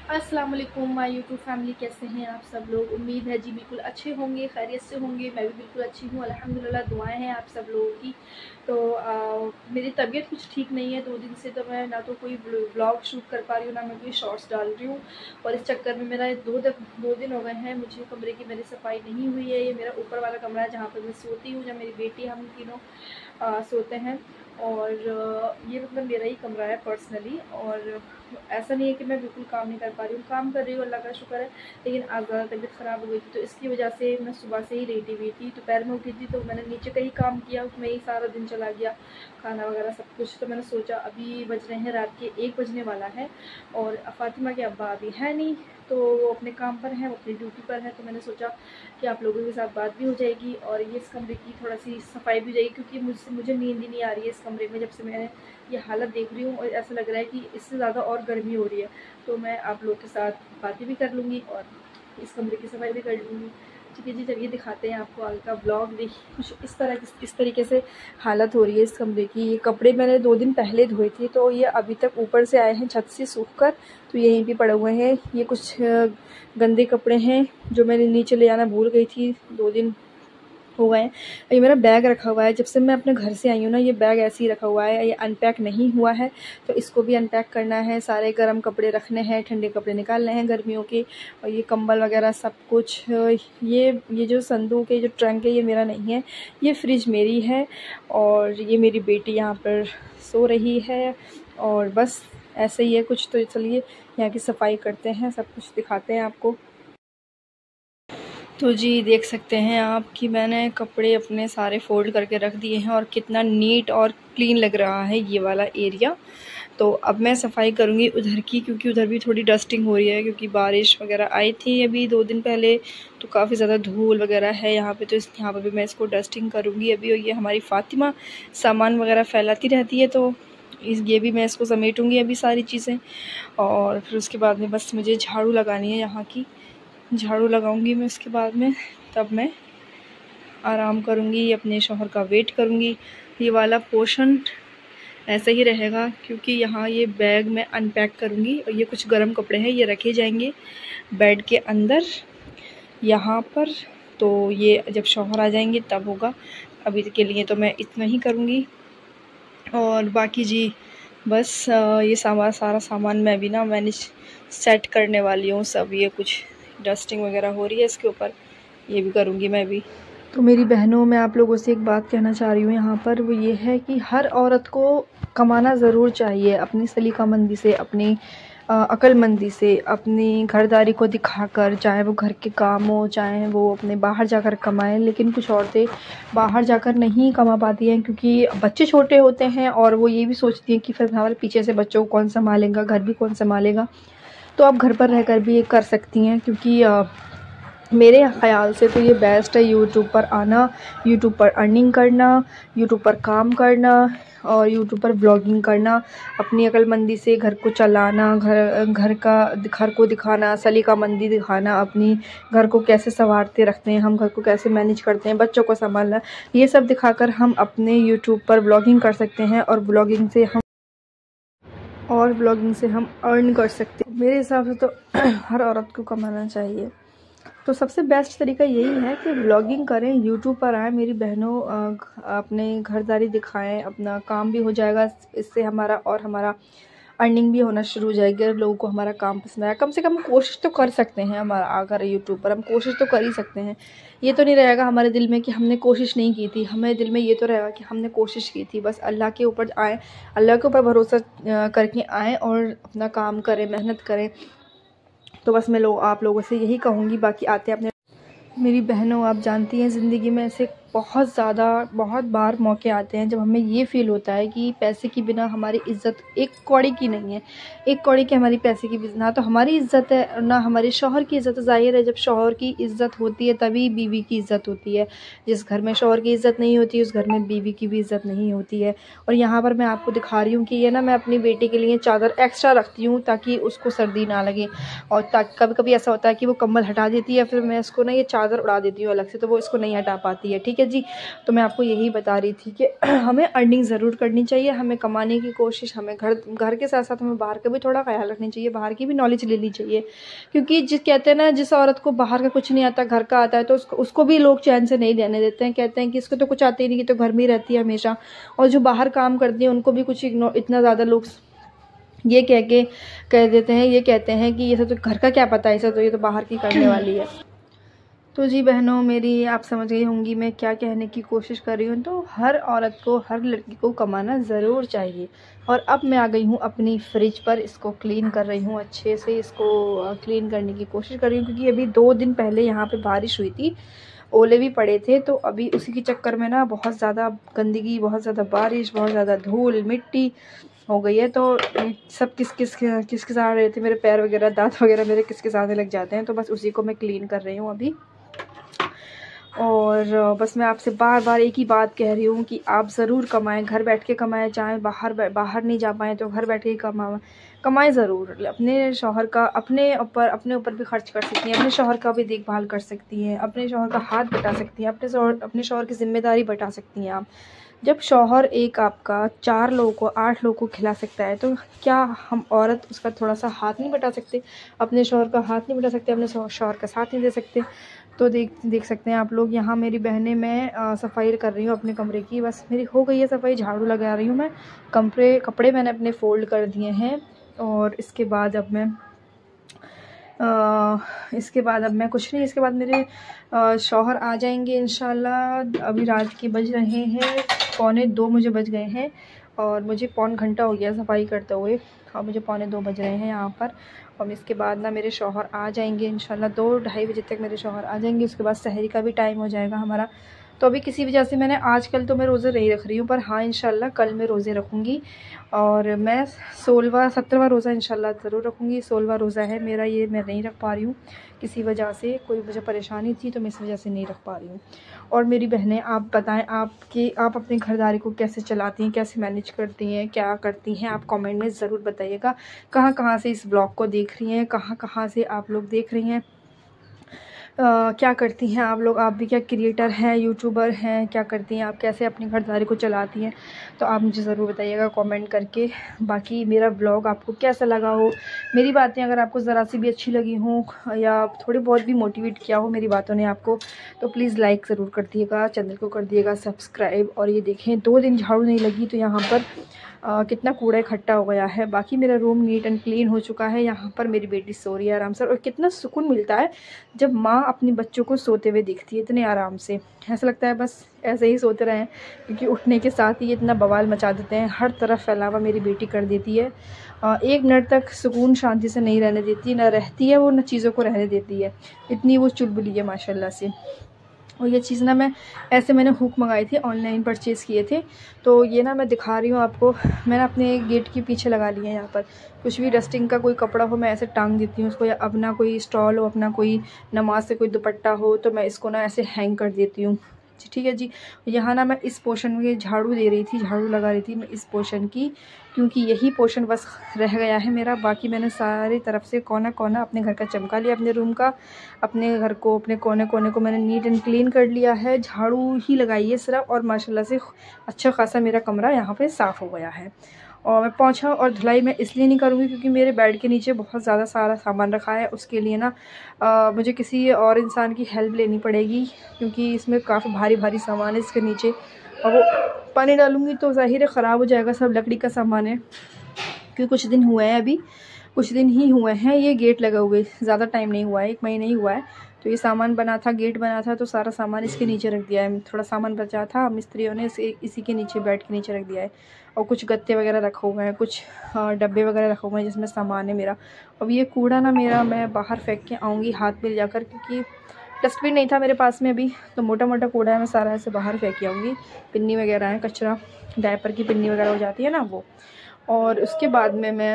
अस्सलाम वालेकुम my YouTube family, कैसे हैं आप सब लोग। उम्मीद है जी बिल्कुल अच्छे होंगे, खैरियत से होंगे। मैं भी बिल्कुल अच्छी हूँ अल्हम्दुलिल्लाह, दुआएं हैं आप सब लोगों की। तो मेरी तबीयत कुछ ठीक नहीं है 2 दिन से, तो मैं ना तो कोई व्लॉग शूट कर पा रही हूँ, ना मैं कोई शॉर्ट्स डाल रही हूँ। और इस चक्कर में मेरा 2 दिन हो गए हैं, मुझे कमरे की मेरी सफाई नहीं हुई है। ये मेरा ऊपर वाला कमरा है जहाँ पर मैं सोती हूँ, जहाँ मेरी बेटी हम तीनों सोते हैं। और ये मतलब मेरा ही कमरा है पर्सनली। और ऐसा नहीं है कि मैं बिल्कुल काम नहीं कर पा रही हूँ, काम कर रही हूँ, अल्लाह का शुक्र है। लेकिन आज ज़्यादा तबीयत ख़राब हो गई थी, तो इसकी वजह से मैं सुबह से ही लेटी हुई थी। दोपहर में उठी थी तो मैंने नीचे का ही काम किया, उसमें ही सारा दिन चला गया, खाना वगैरह सब कुछ। तो मैंने सोचा अभी बज रहे हैं रात के 1 बजने वाला है और फ़ातिमा के अब्बा अभी है नहीं, तो वो अपने काम पर हैं, वो अपनी ड्यूटी पर हैं। तो मैंने सोचा कि आप लोगों के साथ बात भी हो जाएगी और ये इस कमरे की थोड़ा सी सफाई भी हो जाएगी, क्योंकि मुझे नींद ही नहीं आ रही है इस कमरे में। जब से मैं ये हालत देख रही हूँ और ऐसा लग रहा है कि इससे ज़्यादा और गर्मी हो रही है। तो मैं आप लोग के साथ बातें भी कर लूँगी और इस कमरे की सफाई भी कर लूँगी। ठीक है जी, चलिए दिखाते हैं आपको आगे का ब्लॉग। देखिए कुछ इस तरीके से हालत हो रही है इस कमरे की। ये कपड़े मैंने 2 दिन पहले धोए थे, तो ये अभी तक ऊपर से आए हैं छत से सूख कर, तो यहीं पे पड़े हुए हैं। ये कुछ गंदे कपड़े हैं जो मैंने नीचे ले आना भूल गई थी, 2 दिन हो गए। ये मेरा बैग रखा हुआ है, जब से मैं अपने घर से आई हूँ ना, ये बैग ऐसे ही रखा हुआ है, ये अनपैक नहीं हुआ है। तो इसको भी अनपैक करना है, सारे गर्म कपड़े रखने हैं, ठंडे कपड़े निकालने हैं गर्मियों के। और ये कंबल वगैरह सब कुछ, ये जो संदूक है, जो ट्रंक है, ये मेरा नहीं है, ये फ्रिज मेरी है। और ये मेरी बेटी यहाँ पर सो रही है। और बस ऐसे ही है कुछ। तो चलिए यहाँ की सफाई करते हैं, सब कुछ दिखाते हैं आपको। तो जी देख सकते हैं आप कि मैंने कपड़े अपने सारे फ़ोल्ड करके रख दिए हैं और कितना नीट और क्लीन लग रहा है ये वाला एरिया। तो अब मैं सफाई करूँगी उधर की, क्योंकि उधर भी थोड़ी डस्टिंग हो रही है, क्योंकि बारिश वगैरह आई थी अभी 2 दिन पहले, तो काफ़ी ज़्यादा धूल वगैरह है यहाँ पे। तो यहाँ पर भी मैं इसको डस्टिंग करूँगी अभी। और ये हमारी फ़ातिमा सामान वगैरह फैलाती रहती है, तो ये भी मैं इसको समेटूँगी अभी सारी चीज़ें। और फिर उसके बाद में बस मुझे झाड़ू लगानी है, यहाँ की झाड़ू लगाऊंगी मैं उसके बाद में, तब मैं आराम करूंगी, अपने शौहर का वेट करूंगी। ये वाला पोर्शन ऐसा ही रहेगा, क्योंकि यहाँ ये बैग मैं अनपैक करूंगी और ये कुछ गर्म कपड़े हैं, ये रखे जाएंगे बेड के अंदर यहाँ पर। तो ये जब शौहर आ जाएंगे तब होगा, अभी के लिए तो मैं इतना ही करूँगी। और बाकी जी बस ये सारा सामान मैं भी ना मैनेज सेट करने वाली हूँ सब। ये कुछ डस्टिंग वगैरह हो रही है इसके ऊपर, ये भी करूँगी मैं भी। तो मेरी बहनों, मैं आप लोगों से एक बात कहना चाह रही हूँ यहाँ पर, वो ये है कि हर औरत को कमाना ज़रूर चाहिए, अपनी सलीकामंदी से, अपनी अक्लमंदी से, अपनी घरदारी को दिखाकर, चाहे वो घर के काम हो, चाहे वो अपने बाहर जाकर कमाएं। लेकिन कुछ औरतें बाहर जाकर नहीं कमा पाती हैं, क्योंकि बच्चे छोटे होते हैं और वो ये भी सोचती हैं कि फिर हमारे पीछे से बच्चों को कौन संभालेगा, घर भी कौन संभालेगा। तो आप घर पर रहकर भी ये कर सकती हैं, क्योंकि मेरे ख़्याल से तो ये बेस्ट है यूट्यूब पर आना, यूट्यूब पर अर्निंग करना, यूट्यूब पर काम करना और यूट्यूब पर ब्लॉगिंग करना, अपनी अक्लमंदी से घर को चलाना, घर को दिखाना, सलीकामंदी दिखाना, अपनी घर को कैसे संवारते रखते हैं हम, घर को कैसे मैनेज करते हैं, बच्चों को संभालना, ये सब दिखाकर हम अपने यूट्यूब पर ब्लॉगिंग कर सकते हैं। और ब्लॉगिंग से हम अर्न कर सकते हैं। मेरे हिसाब से तो हर औरत को कमाना चाहिए। तो सबसे बेस्ट तरीका यही है कि ब्लॉगिंग करें, यूट्यूब पर आएँ मेरी बहनों, अपने घरदारी दिखाएं, अपना काम भी हो जाएगा इससे हमारा अर्निंग भी होना शुरू हो जाएगी। अगर लोगों को हमारा काम पसंद आया, कम से कम कोशिश तो कर सकते हैं। हमारा अगर यूट्यूब पर हम कोशिश तो कर ही सकते हैं। ये तो नहीं रहेगा हमारे दिल में कि हमने कोशिश नहीं की थी, हमारे दिल में ये तो रहेगा कि हमने कोशिश की थी। बस अल्लाह के ऊपर आएँ, अल्लाह के ऊपर भरोसा करके आएँ और अपना काम करें, मेहनत करें। तो बस मैं आप लोगों से यही कहूँगी। बाकी आते हैं अपने मेरी बहनों, आप जानती हैं ज़िंदगी में ऐसे बहुत बार मौके आते हैं जब हमें ये फ़ील होता है कि पैसे के बिना हमारी इज़्ज़त एक कौड़ी की नहीं है। एक कौड़ी की हमारी पैसे की ना तो हमारी इज़्ज़त है और ना हमारे शौहर की इज़्ज़त। ज़ाहिर है जब शौहर की इज़्ज़त होती है तभी बीवी की इज़्ज़त होती है। जिस घर में शौहर की इज़्ज़त नहीं होती उस घर में बीवी की भी इज़्ज़त नहीं होती है। और यहाँ पर मैं आपको दिखा रही हूँ कि ये ना मैं अपनी बेटी के लिए चादर एक्स्ट्रा रखती हूँ ताकि उसको सर्दी ना लगे। और कभी कभी ऐसा होता है कि वो कम्बल हटा देती है, फिर मैं इसको ना ये चादर उड़ा देती हूँ अलग से, तो वो इसको नहीं हटा पाती है। ठीक है है जी। तो मैं आपको यही बता रही थी कि हमें अर्निंग ज़रूर करनी चाहिए, हमें कमाने की कोशिश, हमें घर के साथ साथ हमें बाहर का भी थोड़ा ख्याल रखना चाहिए, बाहर की भी नॉलेज लेनी चाहिए। क्योंकि कहते हैं ना, जिस औरत को बाहर का कुछ नहीं आता घर का आता है, तो उसको भी लोग चैन से नहीं रहने देते हैं। कहते हैं कि इसको तो कुछ आता ही नहीं, कि तो घर में ही रहती है हमेशा। और जो बाहर काम करती है उनको भी कुछ इतना ज़्यादा लोग ये कह देते हैं, ये कहते हैं कि ये सब तो घर का क्या पता है, इसे तो ये तो बाहर की करने वाली है। तो जी बहनों मेरी, आप समझ गई होंगी मैं क्या कहने की कोशिश कर रही हूँ। तो हर औरत को, हर लड़की को कमाना ज़रूर चाहिए। और अब मैं आ गई हूँ अपनी फ्रिज पर, इसको क्लीन कर रही हूँ, अच्छे से इसको क्लीन करने की कोशिश कर रही हूँ। क्योंकि अभी 2 दिन पहले यहाँ पे बारिश हुई थी, ओले भी पड़े थे, तो अभी उसी के चक्कर में ना बहुत ज़्यादा गंदगी, बहुत ज़्यादा बारिश, बहुत ज़्यादा धूल मिट्टी हो गई है। तो सब किस आ रहे थे, मेरे पैर वगैरह, दांत वगैरह मेरे किस आने लग जाते हैं। तो बस उसी को मैं क्लीन कर रही हूँ अभी। और बस मैं आपसे बार बार एक ही बात कह रही हूँ कि आप ज़रूर कमाएं, घर बैठ के कमाएं, चाहे बाहर नहीं जा पाएँ तो घर बैठ के कमाएं ज़रूर। अपने शौहर का, अपने ऊपर भी खर्च कर सकती हैं, अपने शौहर का भी देखभाल कर सकती हैं, अपने शौहर का हाथ बटा सकती हैं, अपने शौहर की ज़िम्मेदारी बटा सकती हैं आप। जब शौहर एक आपका 4 लोगों को, 8 लोगों को खिला सकता है, तो क्या हम औरत उसका थोड़ा सा हाथ नहीं बटा सकते, अपने शौहर का हाथ नहीं बटा सकते, अपने शौहर का साथ नहीं दे सकते। तो देख सकते हैं आप लोग, यहाँ मेरी बहनें, मैं सफाई कर रही हूँ अपने कमरे की। बस मेरी हो गई है सफाई, झाड़ू लगा रही हूँ मैं। कपड़े मैंने अपने फ़ोल्ड कर दिए हैं। और इसके बाद अब मैं कुछ नहीं, इसके बाद मेरे शौहर आ जाएंगे इंशाल्लाह। अभी रात के बज रहे हैं 1:45 मुझे बज गए हैं, और मुझे 1 घंटा हो गया सफाई करते हुए, और मुझे 1:45 बज रहे हैं यहाँ पर। और इसके बाद ना मेरे शौहर आ जाएंगे इंशाल्लाह, 2-2:30 बजे तक मेरे शौहर आ जाएंगे। उसके बाद सहरी का भी टाइम हो जाएगा हमारा। तो अभी किसी वजह से मैंने आजकल तो मैं रोज़े नहीं रख रही हूँ, पर हाँ इंशाल्लाह कल मैं रोज़े रखूँगी। और मैं 17वां रोज़ा इंशाल्लाह ज़रूर रखूँगी। 16वां रोज़ा है मेरा, ये मैं नहीं रख पा रही हूँ किसी वजह से, कोई मुझे परेशानी थी तो मैं इस वजह से नहीं रख पा रही हूँ। और मेरी बहनें, आप बताएं आप अपनी घरदारी को कैसे चलाती हैं, कैसे मैनेज करती हैं, क्या करती हैं, आप कमेंट में ज़रूर बताइएगा। कहाँ से इस ब्लॉग को देख रही हैं, कहाँ से आप लोग देख रही हैं, क्या करती हैं आप लोग, आप भी क्या क्रिएटर हैं, यूट्यूबर हैं, क्या करती हैं आप, कैसे अपनी घरदारी को चलाती हैं। तो आप मुझे ज़रूर बताइएगा कमेंट करके। बाकी मेरा ब्लॉग आपको कैसा लगा हो, मेरी बातें अगर आपको ज़रा सी भी अच्छी लगी हों या थोड़ी बहुत भी मोटिवेट किया हो मेरी बातों ने आपको, तो प्लीज़ लाइक ज़रूर कर दिएगा, चैनल को कर दिएगा सब्सक्राइब। और ये देखें 2 दिन झाड़ू नहीं लगी तो यहाँ पर कितना कूड़ा इकट्ठा हो गया है। बाकी मेरा रूम नीट एंड क्लीन हो चुका है। यहाँ पर मेरी बेटी सो रही है आराम से। और कितना सुकून मिलता है जब माँ अपने बच्चों को सोते हुए दिखती है इतने आराम से। ऐसा लगता है बस ऐसे ही सोते रहें, क्योंकि उठने के साथ ही इतना बवाल मचा देते हैं, हर तरफ फैलावा मेरी बेटी कर देती है। 1 मिनट तक सुकून शांति से नहीं रहने देती, ना रहती है वो, ना चीज़ों को रहने देती है। इतनी वो चुलबुली है माशाल्लाह से। और ये चीज़ ना मैंने हुक मंगाई थी, ऑनलाइन परचेज़ किए थे। तो ये ना मैं दिखा रही हूँ आपको, मैंने अपने गेट के पीछे लगा लिए हैं। यहाँ पर कुछ भी डस्टिंग का कोई कपड़ा हो मैं ऐसे टांग देती हूँ उसको, या अपना कोई स्टॉल हो, अपना कोई नमाज से कोई दुपट्टा हो, तो मैं इसको ना ऐसे हैंग कर देती हूँ। ठीक है जी। यहाँ ना मैं इस पोर्शन में झाड़ू दे रही थी, झाड़ू लगा रही थी मैं इस पोर्शन की, क्योंकि यही पोर्शन बस रह गया है मेरा। बाकी मैंने सारी तरफ से कोना कोना अपने घर का चमका लिया, अपने रूम का, अपने घर को, अपने कोने कोने को मैंने नीट एंड क्लीन कर लिया है। झाड़ू ही लगाई है सिर्फ, और माशाल्लाह से अच्छा खासा मेरा कमरा यहाँ पे साफ़ हो गया है। और मैं पोंछा और धुलाई मैं इसलिए नहीं करूँगी क्योंकि मेरे बेड के नीचे बहुत ज़्यादा सारा सामान रखा है। उसके लिए ना मुझे किसी और इंसान की हेल्प लेनी पड़ेगी, क्योंकि इसमें काफ़ी भारी भारी सामान है इसके नीचे, और वो पानी डालूँगी तो ज़ाहिर है ख़राब हो जाएगा। सब लकड़ी का सामान है, क्योंकि कुछ दिन हुए हैं, अभी कुछ दिन ही हुए हैं ये गेट लगा हुए, ज़्यादा टाइम नहीं हुआ है, 1 महीना ही हुआ है। तो ये सामान बना था, गेट बना था, तो सारा सामान इसके नीचे रख दिया है। थोड़ा सामान बचा था, मिस्त्रियों ने इसी के नीचे, बेड के नीचे रख दिया है। और कुछ गत्ते वगैरह रखे हुए हैं, कुछ डब्बे वगैरह रखे हुए हैं जिसमें सामान है मेरा। अब ये कूड़ा ना मेरा मैं बाहर फेंक के आऊँगी हाथ में ले जाकर, क्योंकि डस्टबिन नहीं था मेरे पास में अभी, तो मोटा मोटा कूड़ा है, मैं सारा ऐसे बाहर फेंक के आऊँगी। पिन्नी वगैरह है, कचरा, डायपर की पिन्नी वगैरह हो जाती है ना वो। और उसके बाद में मैं